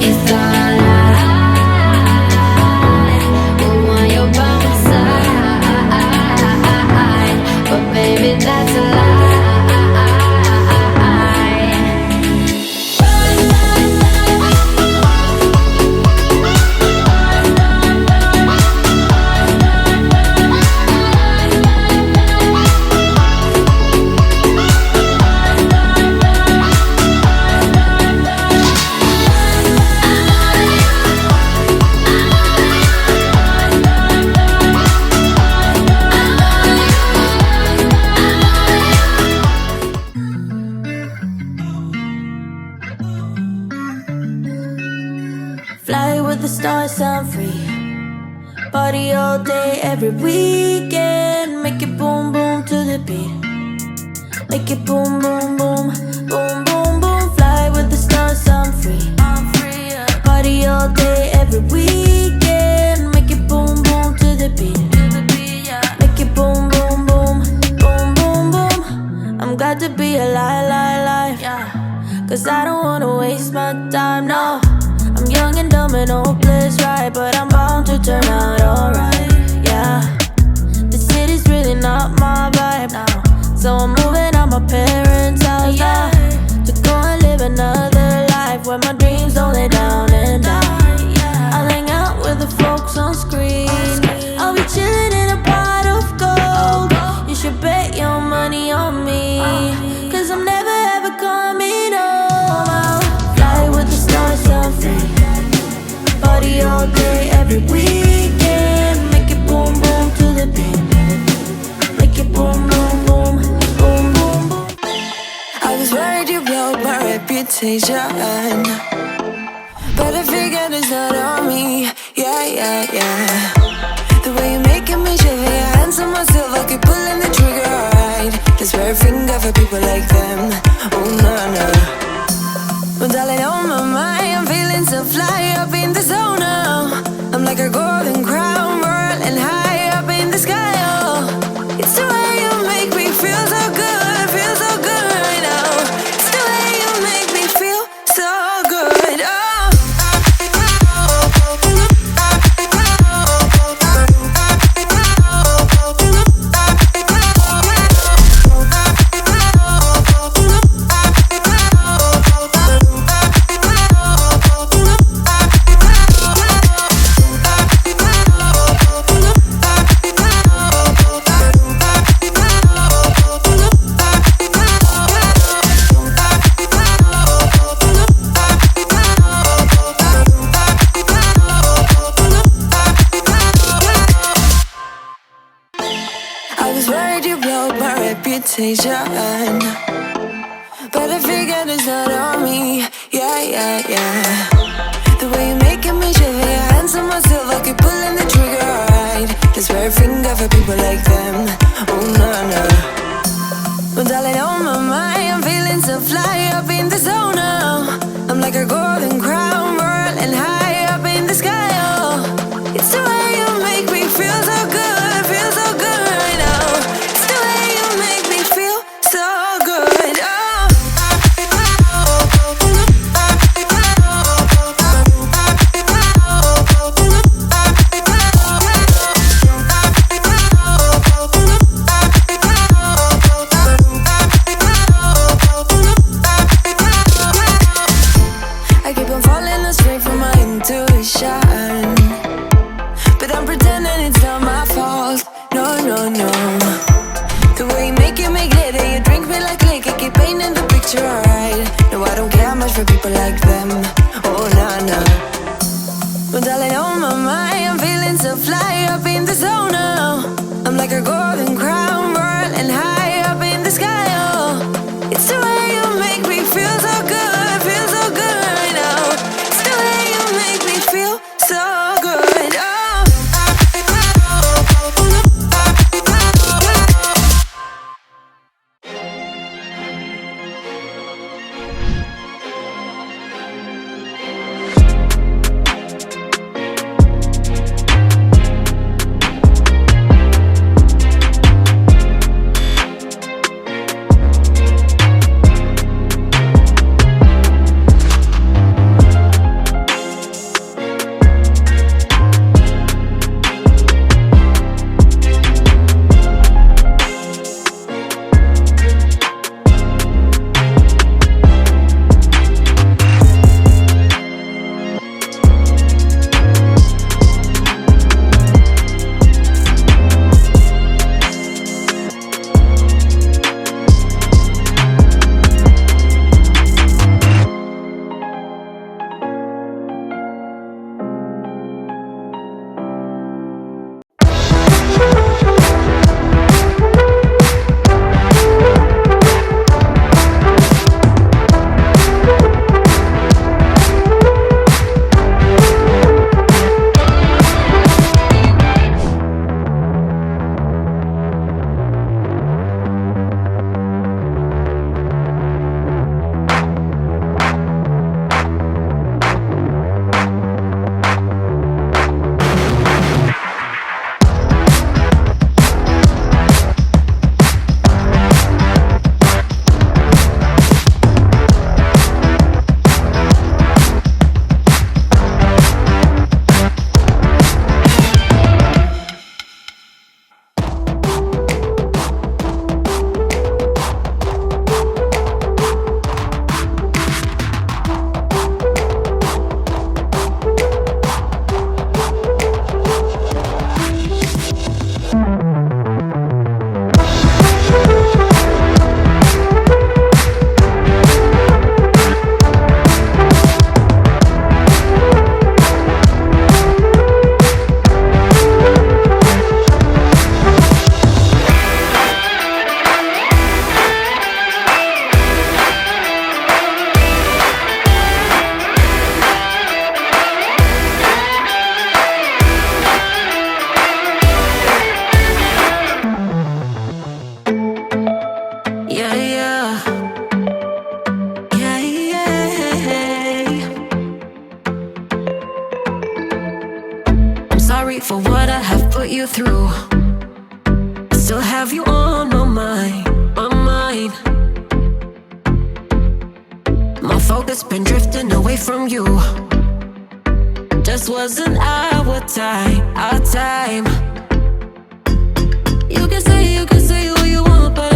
It's alright. Oh, when you're by my side, but baby, that's a lie. Fly with the stars, I'm free. Party all day, every weekend. Make it boom, boom to the beat. Make it boom, boom, boom, boom, boom, boom. Fly with the stars, I'm free. Party all day, every weekend. Make it boom, boom to the beat. Make it boom, boom, boom, boom, boom, boom. I'm glad to be alive, cause I don't wanna waste my time, no. I'm young and dumb and hopeless, right? But I'm bound to turn out alright, yeah. The city's really not my vibe now, so I'm moving out my parents' house now, to go and live another life where my dreams don't lay down and die. I'll hang out with the folks on screen. I'll be chilling in a pot of gold. You should bet your money on me, cause I'm never ever coming home. I'll fly with the stars, I'm free. Party all day, every weekend. Make it boom, boom to the beat. Make it boom, boom, boom, boom, boom, boom. I was worried you blow my reputation, but I figured it's not on me. Yeah, yeah, yeah. The way you're making me shiver, your hands on myself, I keep pulling the trigger, right? This very finger for people like them. Oh, no, no. Well, darling, on my mind, I'm feeling so fly up in the zone now. I'm like a golden crown, whirling high up in the sky, oh. It's the way you make me feel so good right now. It's the way you make me feel so good, oh. But I figured it's not on me. Yeah, yeah, yeah. The way you're making me shiver, your hands on myself, I keep pulling the trigger, right? This very finger for people like them. Oh, no, no. Well, darling, on my mind, I'm feeling so fly up in the zone now. I'm like a golden crown, whirling high up in the sky, oh. It's the way you make me feel so good right now. It's the way you make me feel so good, oh. I keep on falling astray from my intuition, but I'm pretending it's not my fault. No, no, no. The way you make it, make glitter, you drink me like liquor, keep painting the picture, alright. No, I don't care much for people like them. Oh, nah, nah. But darling, on my mind, I'm feeling so fly up in the zone now. I'm like a golden crown, whirling high up in the sky, oh. It's the way you make me feel so good right now. It's the way you make me feel so good, oh. sorry for what I have put you through. I still have you on my mind, my mind. My focus been drifting away from you. Just wasn't our time, our time. You can say what you want, but